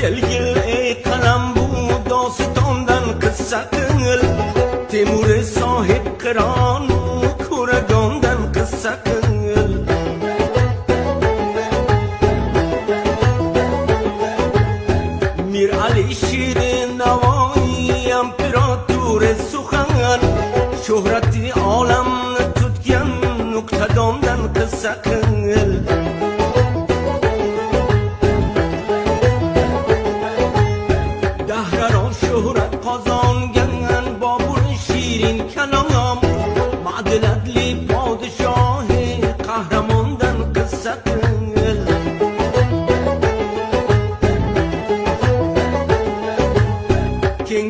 Gelgil ey qalam bu dostondan qissa qil Temur sohib qiron ko'ragondan qissa qil Mir Ali Shirin Navoiy imperator suxan Shuhrati olamni tutgan nuqtadondan qissa qil Dahraron shuhrat qozongan Bobur Shirin kalom Ma'dilatli podshohi qahramondan qissa qil Keng